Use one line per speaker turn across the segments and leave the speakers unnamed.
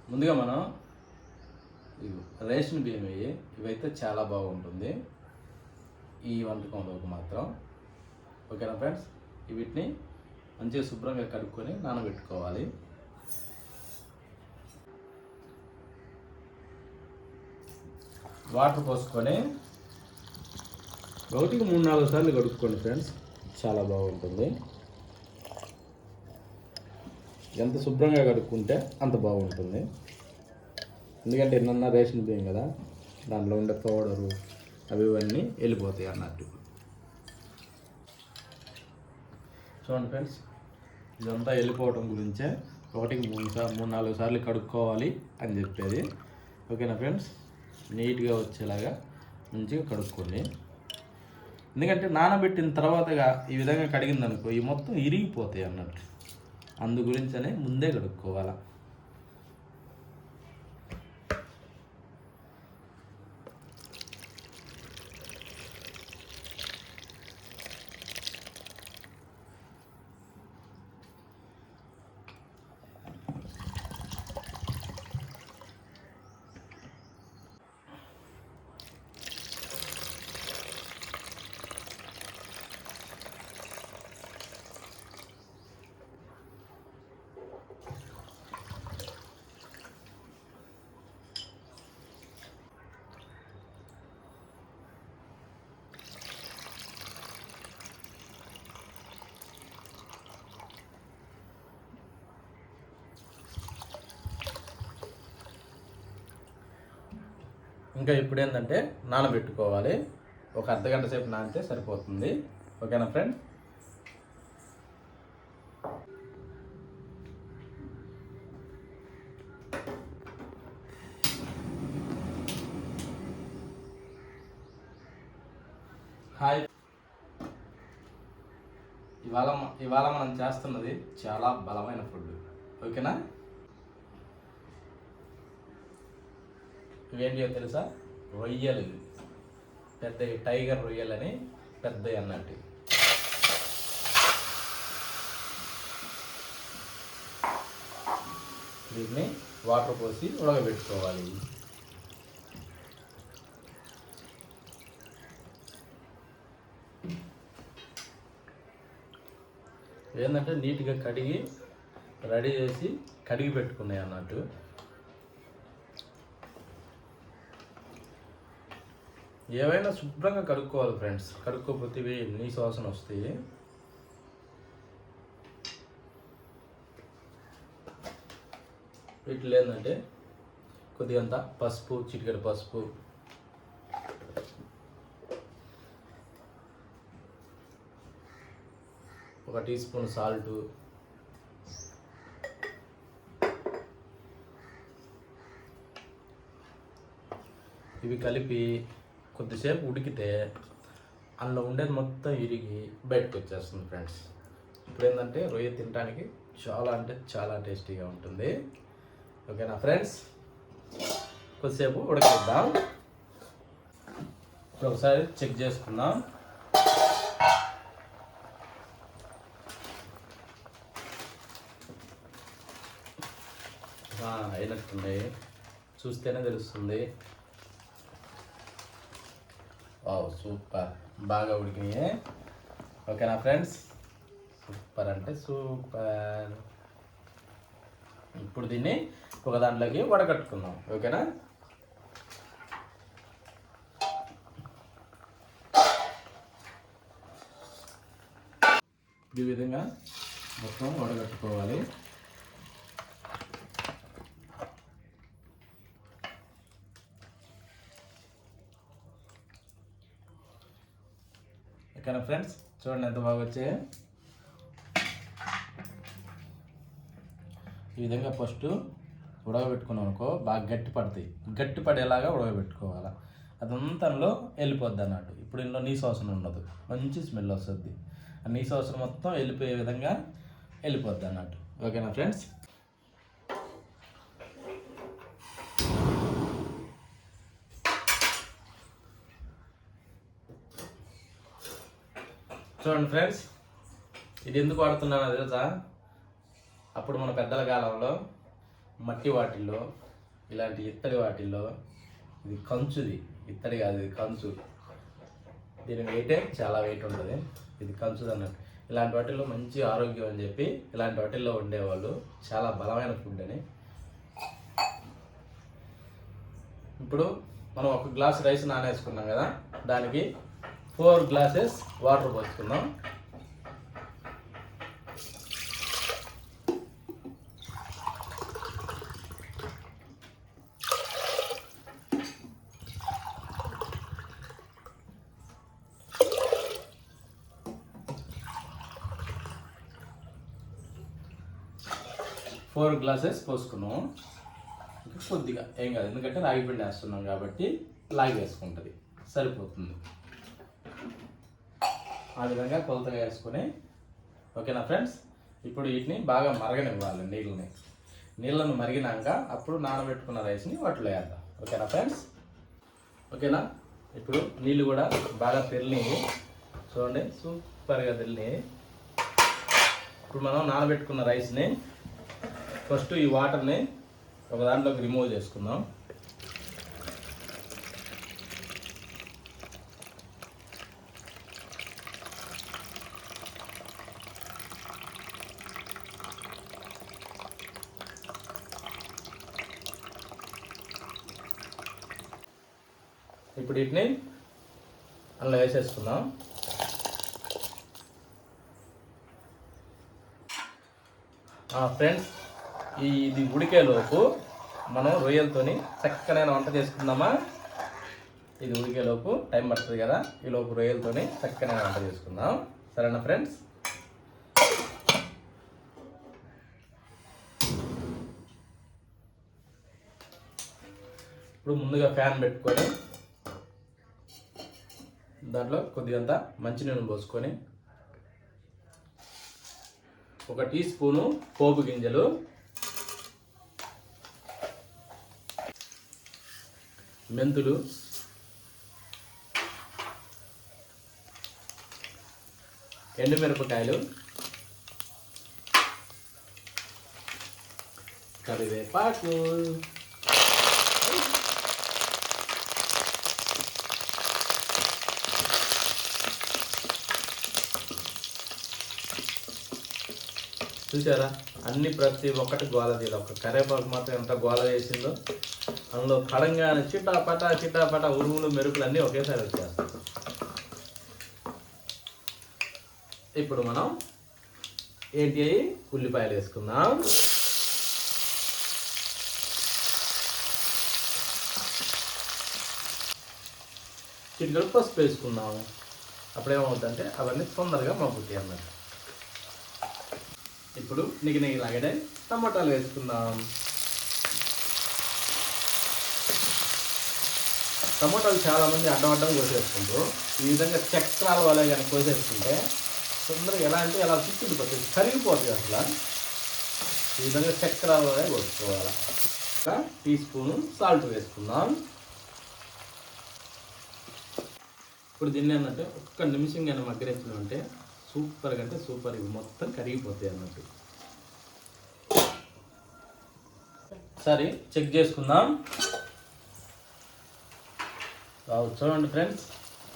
ముందుగా మనం రేషన్ బియ్యం ఇవైతే చాలా బాగుంటుంది ఈ వంటకంలోకి మాత్రం. ఓకేనా ఫ్రెండ్స్, వీటిని మంచిగా శుభ్రంగా కడుక్కొని నానబెట్టుకోవాలి. వాటర్ పోసుకొని 1-3-4 సార్లు కడుక్కోండి ఫ్రెండ్స్, చాలా బాగుంటుంది. ఎంత శుభ్రంగా కడుక్కుంటే అంత బాగుంటుంది. ఎందుకంటే ఎన్నన్నా రేషన్ బియ్యం కదా, దాంట్లో ఉండే పౌడరు అవి ఇవన్నీ వెళ్ళిపోతాయి అన్నట్టు. చూడండి ఫ్రెండ్స్, ఇదంతా వెళ్ళిపోవడం గురించే 1-3-4 సార్లు కడుక్కోవాలి అని చెప్పేది. ఓకేనా ఫ్రెండ్స్, నీట్గా వచ్చేలాగా మంచిగా కడుక్కోండి. ఎందుకంటే నానబెట్టిన తర్వాతగా ఈ విధంగా కడిగిందనుకో ఈ మొత్తం ఇరిగిపోతాయి అన్నట్టు. అందు గురించనే ముందే కడుక్కోవాలి. ఇంకా ఇప్పుడు ఏంటంటే నానబెట్టుకోవాలి. ఒక అర్ధగంట సేపు నానితే సరిపోతుంది. ఓకేనా ఫ్రెండ్. హాయ్, ఇవాళ మనం చేస్తున్నది చాలా బలమైన ఫుడ్. ఓకేనా, ఇవేంటియో తెలుసా? రొయ్యలు, పెద్ద టైగర్ రొయ్యలని పెద్దవి అన్నట్టు. వీటిని వాటర్ పోసి ఉడకబెట్టుకోవాలి. ఏంటంటే నీట్గా కడిగి రెడీ చేసి కడిగి పెట్టుకున్నాయి అన్నట్టు. ఏవైనా శుభ్రంగా కడుక్కోవాలి ఫ్రెండ్స్, కడుక్కోకపోతే ఇవి నీసు వాసన వస్తాయి. వీటిలో ఏంటంటే కొద్దిగంత పసుపు, చిటికెడు పసుపు, ఒక టీ స్పూన్ సాల్టు, ఇవి కలిపి కొద్దిసేపు ఉడికితే అందులో ఉండేది మొత్తం ఇరిగి బయటకు వచ్చేస్తుంది ఫ్రెండ్స్. ఇప్పుడు ఏంటంటే రొయ్య తినడానికి చాలా అంటే చాలా టేస్టీగా ఉంటుంది. ఓకేనా ఫ్రెండ్స్, కొద్దిసేపు ఉడకిద్దాం. ఒకసారి చెక్ చేసుకుందాం. అయినట్టుంది, చూస్తేనే తెలుస్తుంది. వావ్, సూపర్, బాగా ఉడికినాయి. ఓకేనా ఫ్రెండ్స్, సూపర్ అంటే సూపర్. ఇప్పుడు దీన్ని ఒక దాంట్లోకి వడకట్టుకుందాం. ఓకేనా, ఈ విధంగా మొత్తం వడగట్టుకోవాలి. ఓకేనా ఫ్రెండ్స్, చూడండి ఎంత బాగా వచ్చాయి. ఈ విధంగా ఫస్ట్ ఉడకబెట్టుకున్నాం అనుకో బాగా గట్టి పడతాయి. గట్టి పడేలాగా ఉడకబెట్టుకోవాలి. అదంతాలో వెళ్ళిపోద్ది అన్నట్టు. ఇప్పుడు ఇందులో నీసు వాసన ఉండదు, మంచి స్మెల్ వస్తుంది. ఆ నీసు వాసన మొత్తం వెళ్ళిపోయే విధంగా వెళ్ళిపోద్ది అన్నట్టు. ఓకేనా ఫ్రెండ్స్, చూడండి ఫ్రెండ్స్, ఇది ఎందుకు వాడుతున్నానో తెలుసా? అప్పుడు మన పెద్దల కాలంలో మట్టి వాటిల్లో, ఇలాంటి ఇత్తడి వాటిల్లో, ఇది కంచుది, ఇత్తడి కాదు ఇది కంచు, దీని వెయిటే చాలా వెయిట్ ఉంటుంది, ఇది కంచుది అన్నట్టు. ఇలాంటి వాటిల్లో మంచి ఆరోగ్యం అని చెప్పి ఇలాంటి వాటిల్లో ఉండేవాళ్ళు, చాలా బలమైన ఫుడ్ అని. ఇప్పుడు మనం 1 గ్లాస్ రైస్ నానేసుకున్నాం కదా, దానికి 4 గ్లాసెస్ వాటర్ పోసుకుందాం. ఫోర్ గ్లాసెస్ పోసుకున్నాం. కొద్దిగా ఏం కాదు, ఎందుకంటే రాగి పిండి వేస్తున్నాం కాబట్టి లాగి వేసుకుంటుంది, సరిపోతుంది. ఆ విధంగా కొలతగా వేసుకొని, ఓకేనా ఫ్రెండ్స్. ఇప్పుడు వీటిని బాగా మరగనివ్వాలి, నీళ్ళను మరిగినాక అప్పుడు నానబెట్టుకున్న రైస్ని వాటిలో వేద్దాం. ఓకేనా ఫ్రెండ్స్. ఓకేనా. ఇప్పుడు నీళ్ళు కూడా బాగా తెల్లినాయి, చూడండి సూపర్గా తెల్లినాయి. ఇప్పుడు మనం నానబెట్టుకున్న రైస్ని ఫస్ట్ ఈ వాటర్ని ఒక దాంట్లోకి రిమూవ్ చేసుకుందాం. ఇప్పుడు వీటిని అందులో వేసేసుకుందాం. ఫ్రెండ్స్, ఇది ఉడికేలోపు మనం రొయ్యలతోని చక్కనైన వంట చేసుకుందామా. ఇది ఉడికేలోపు టైం పడుతుంది కదా, ఈ లోపు రొయ్యలతోని చక్కనైన వంట చేసుకుందాం. సరేనా ఫ్రెండ్స్. ఇప్పుడు ముందుగా ఫ్యాన్ పెట్టుకొని దాంట్లో కొద్దిగంత మంచినీళ్ళు పోసుకొని 1 టీ స్పూను పోపు గింజలు, మెంతులు, ఎండుమిరపకాయలు, కరివేపాకు, చూసారా అన్ని ప్రతి ఒక్కటి గోల తీయాలి. ఒక కరివేపాకు మాత్రం ఎంత గోల చేసిందో, అందులో పడంగానే చిటాపట ఉరుములు మెరుపులు అన్నీ ఒకేసారి వచ్చేస్తాయి. ఇప్పుడు మనం ఏంటి ఉల్లిపాయలు వేసుకుందాం. చిటికెడు పసుపు వేసుకుందాం. అప్పుడేమవుతుందంటే అవన్నీ తొందరగా మగ్గుతాయి అన్నట్టు. ఇప్పుడు నిగలాగడే టమాటాలు వేసుకుందాం. టమాటాలు చాలామంది అడ్డం కోసేసుకుంటారు. ఈ విధంగా చక్రాల వల్ల కానీ కోసేసుకుంటే తొందరగా ఎలా అంటే ఎలా చిక్కుడిపోతుంది, కరిగిపోతుంది అసలు. ఈ విధంగా చక్రాల వల్ల కోసుకోవాలి. 1 టీ స్పూను సాల్ట్ వేసుకుందాం. ఇప్పుడు దీన్ని ఏంటంటే 1 నిమిషం కానీ మగ్గరించినామంటే సూపర్గా అంటే సూపర్, ఇవి మొత్తం కరిగిపోతాయి అన్నట్టు. సరే చెక్ చేసుకుందాం. చూడండి ఫ్రెండ్స్,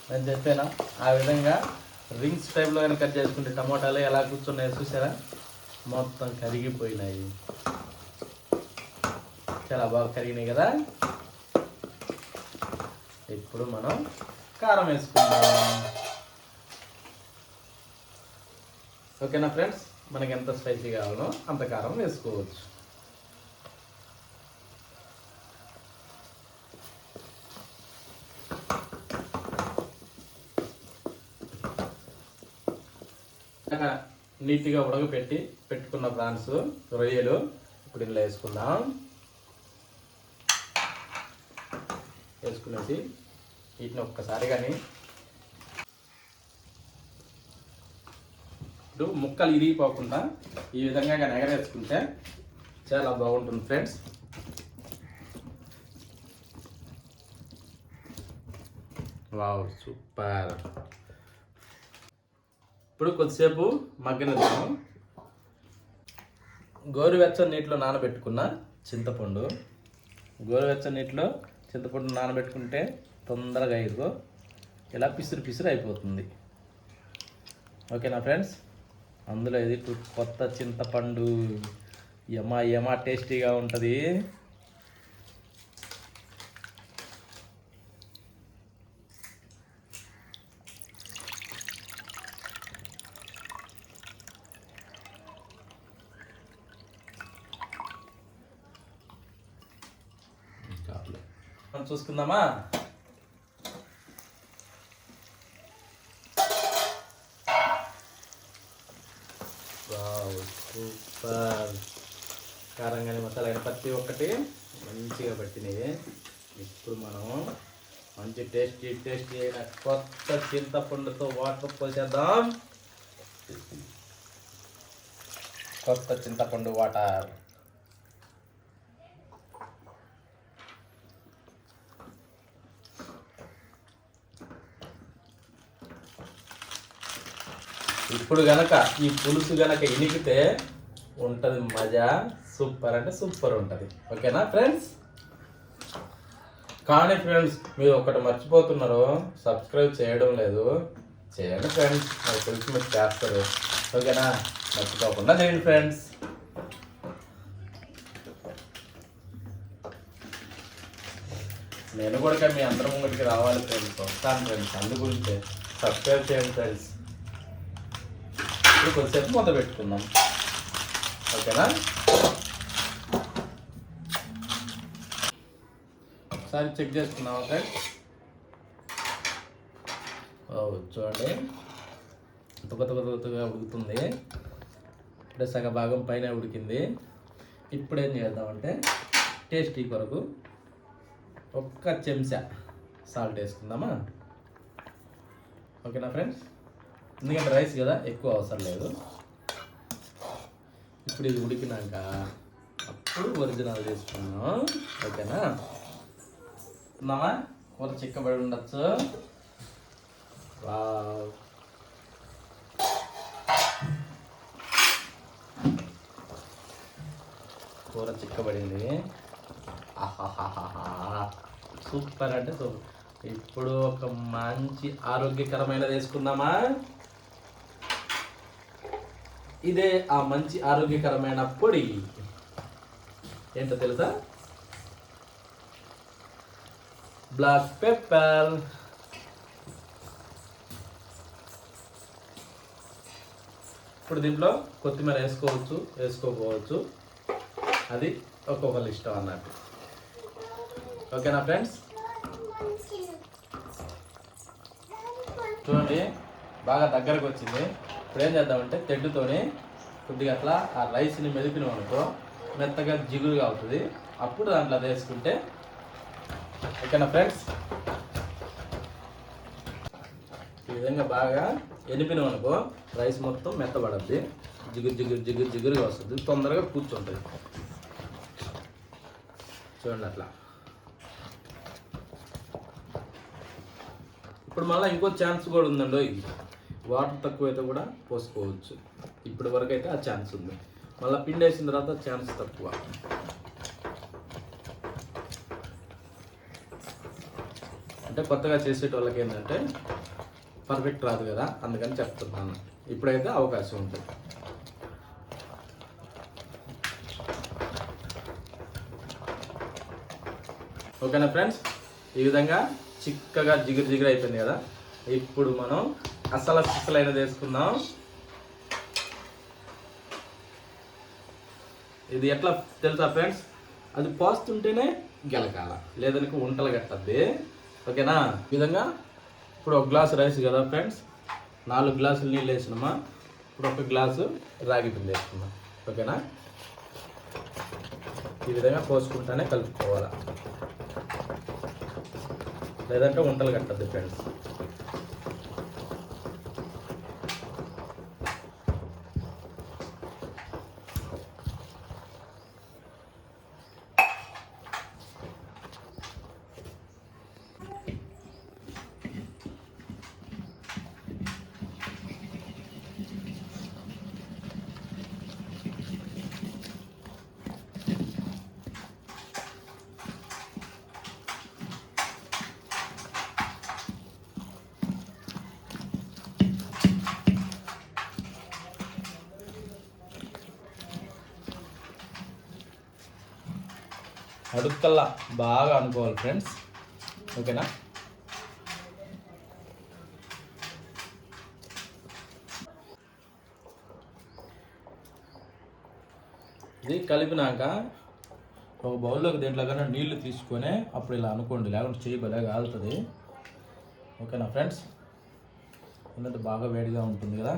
నేను చెప్పాను ఆ విధంగా రింగ్స్ టైప్లో కానీ కట్ చేసుకుంటే టమాటాలు ఎలా కూర్చున్నాయో చూసారా, మొత్తం కరిగిపోయినాయి. చాలా బాగా కరిగినాయి కదా. ఇప్పుడు మనం కారం వేసుకుందాం. ఓకేనా ఫ్రెండ్స్, మనకి ఎంత స్పైసీ కావాలో అంత కారం వేసుకోవచ్చు. నీట్గా పెట్టుకున్న ప్రాన్స్ రొయ్యలు ఇప్పుడు ఇందులో వేసుకుందాం. వేసుకునేసి వీటిని ఒక్కసారి కానీ ఇప్పుడు ముక్కలు ఇరిగిపోకుండా ఈ విధంగా కానీ ఎగరేసుకుంటే చాలా బాగుంటుంది ఫ్రెండ్స్. Wow super. ఇప్పుడు కొద్దిసేపు మగ్గనిద్దాము. గోరువెచ్చని నీటిలో నానబెట్టుకున్న చింతపండు, గోరువెచ్చని నీటిలో చింతపండు నానబెట్టుకుంటే తొందరగా ఇదిగో ఇలా పిసురు పిసురు అయిపోతుంది. ఓకేనా ఫ్రెండ్స్, అందులో ఇది కొత్త చింతపండు యమా టేస్టీగా ఉంటుంది. మనం చూసుకుందామా. సూపర్ కారంగానే మసాలా ప్రతి ఒక్కటి మంచిగా పట్టినవి. ఇప్పుడు మనం మంచి టేస్టీ అయిన కొత్త చింతపండుతో వాటర్ పోసేద్దాం. కొత్త చింతపండు వాటర్. ఇప్పుడు గనక ఈ పులుసు గనక ఇనికితే ఉంటుంది మజా. సూపర్ అంటే సూపర్ ఉంటుంది. ఓకేనా ఫ్రెండ్స్? కానీ ఫ్రెండ్స్, మీరు ఒకటి మర్చిపోతున్నారు, సబ్స్క్రైబ్ చేయడం లేదు. చేయండి ఫ్రెండ్స్, నాకు తెలిసి మీరు చేస్తారు. ఓకేనా? మర్చిపోకుండా చేయండి ఫ్రెండ్స్. నేను కూడా మీ అందరం ముంగటికి రావాలి ఫ్రెండ్స్. వస్తాను ఫ్రెండ్స్, అందు గురించి సబ్స్క్రైబ్ చేయండి ఫ్రెండ్స్. ఇప్పుడు కొద్దిసేపు మొదలు పెట్టుకుందాం. ఓకేనా? ఒకసారి చెక్ చేసుకుందాం. ఓకే, చూడండి కొత్తగా ఉడుకుతుంది. ఇప్పుడే సగ భాగం పైన ఉడికింది. ఇప్పుడు ఏం చేద్దామంటే టేస్టీ కొరకు ఒక్క చెంచా సాల్ట్ వేసుకుందామా. ఓకేనా ఫ్రెండ్స్? ఎందుకంటే రైస్ కదా, ఎక్కువ అవసరం లేదు. ఇప్పుడు ఇది ఉడికినాక అప్పుడు ఒరిజినల్ తీసుకున్నాం. ఓకేనా? ఉన్నామా? కూర చిక్కబడి ఉండొచ్చు. కూర చిక్కబడింది. సూపర్ అంటే సూపర్. ఇప్పుడు ఒక మంచి ఆరోగ్యకరమైనది వేసుకుందామా. ఇదే ఆ మంచి ఆరోగ్యకరమైన పొడి. ఏంటో తెలుసా? Black pepper. ఇప్పుడు దీంట్లో కొత్తిమీర వేసుకోవచ్చు, వేసుకోకపోవచ్చు. అది ఒక్కొక్కరు ఇష్టం అన్నట్టు. ఓకేనా ఫ్రెండ్స్? చూడండి బాగా దగ్గరకు వచ్చింది. ఇప్పుడు ఏం చేద్దామంటే తెడ్డుతోని కొద్దిగా అట్లా ఆ రైస్ని మెదిపినాం అనుకో, మెత్తగా జిగురుగా అవుతుంది. అప్పుడు దాంట్లో అది వేసుకుంటే. ఓకేనా ఫ్రెండ్స్? ఈ విధంగా బాగా ఎనిపినాం అనుకో రైస్ మొత్తం మెత్తబడద్ది, జిగురుగా వస్తుంది, తొందరగా కూర్చుంటుంది. చూడండి అట్లా. ఇప్పుడు మళ్ళీ ఇంకో ఛాన్స్ కూడా ఉందండి. వాటర్ తక్కువైతే కూడా పోసుకోవచ్చు. ఇప్పటి వరకు అయితే ఆ ఛాన్స్ ఉంది. మళ్ళీ పిండి వేసిన తర్వాత ఛాన్స్ తక్కువ. అంటే కొత్తగా చేసేటోళ్ళకి ఏంటంటే పర్ఫెక్ట్ రాదు కదా, అందుకని చెప్తున్నాను. ఇప్పుడైతే అవకాశం ఉంటుంది. ఓకేనా ఫ్రెండ్స్? ఈ విధంగా చిక్కగా జిగురు అయిపోయింది కదా. ఇప్పుడు మనం అసలైనది వేసుకుందాం. ఇది ఎట్లా తెలుసా ఫ్రెండ్స్? అది పోస్తుంటేనే గెలకాల, లేదనుకో వంటలు కట్టద్ది. ఓకేనా? ఈ విధంగా ఇప్పుడు ఒక గ్లాసు రైస్ కదా ఫ్రెండ్స్, 4 గ్లాసులు నీళ్ళు వేసినామా. ఇప్పుడు 1 గ్లాసు రాగి పిండి వేసుకున్నాం. ఓకేనా? ఈ విధంగా పోసుకుంటానే కలుపుకోవాలి, లేదంటే వంటలు కట్టద్దు ఫ్రెండ్స్. అడుక్కల్లా బాగా అనుకోవాలి ఫ్రెండ్స్, ఓకేనా. ఇది కలిపినాక ఒక బౌల్లోకి దీంట్లో కన్నా నీళ్లు తీసుకొని అప్పుడు ఇలా అనుకోండి, లేకుంటే చేయి భలే కాలుతుంది, ఓకేనా ఫ్రెండ్స్. ఎందుకంటే బాగా వేడిగా ఉంటుంది కదా.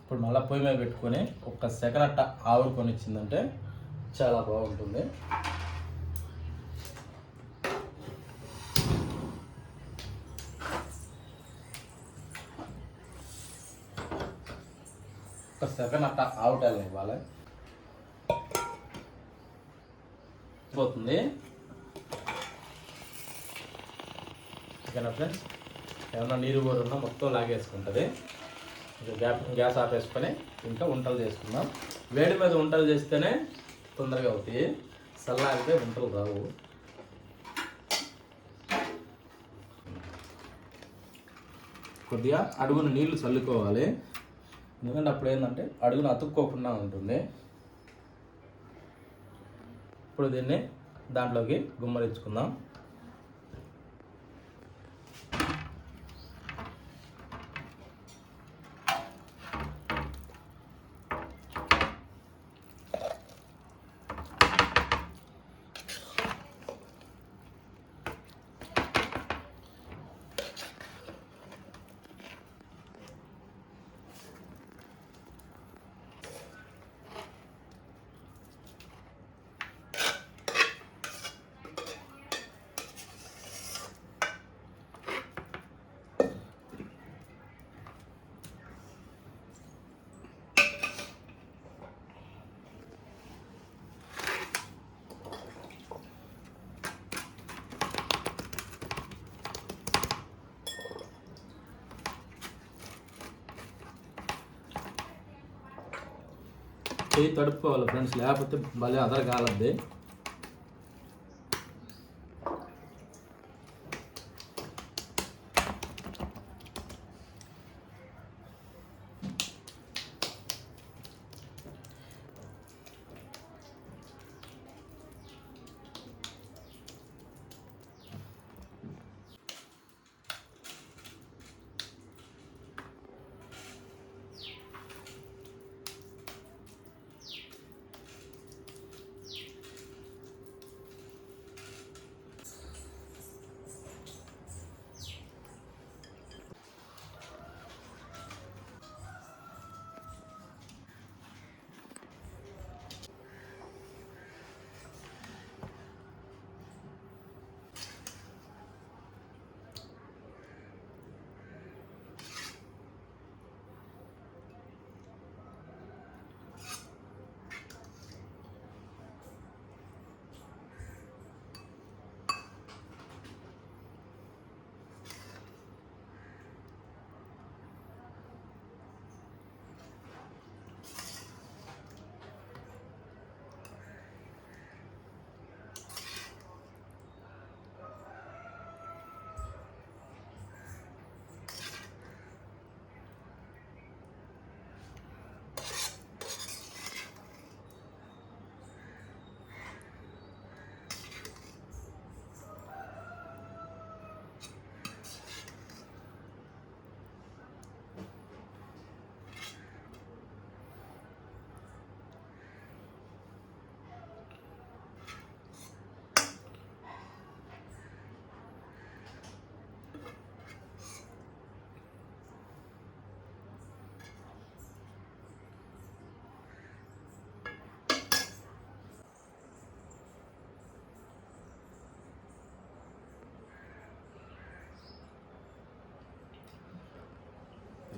ఇప్పుడు మళ్ళీ పొయ్యి మీద పెట్టుకొని ఒక్క సెకండ్ అట్ట ఆవురుకొని ఇచ్చిందంటే చాలా బాగుంటుంది. ఒక సెకండ్ అట్ట ఆవుటాలి ఇవ్వాలి పోతుంది, ఓకేనా ఫ్రెండ్స్. ఏమన్నా నీరు కూడా ఉన్నా మొత్తం లాగేసుకుంటుంది. గ్యాస్ ఆపేసుకొని ఇంకా వంటలు చేసుకుందాం. వేడి మీద వంటలు చేస్తేనే తొందరగా అవుతాయి, చల్లారితే వంటలు రావు. కొద్దిగా అడుగున నీళ్లు చల్లుకోవాలి, ఎందుకంటే అప్పుడు ఏంటంటే అడుగున అతుక్కోకుండా ఉంటుంది. ఇప్పుడు దీన్ని దాంట్లోకి గుమ్మరించుకుందాం. చేయి తడుపుకోవాలి ఫ్రెండ్స్, లేకపోతే భలే అదర కాలద్ది.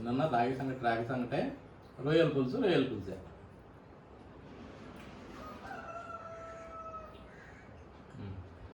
నిన్న రాగి సంగటే రొయ్యల పులుసు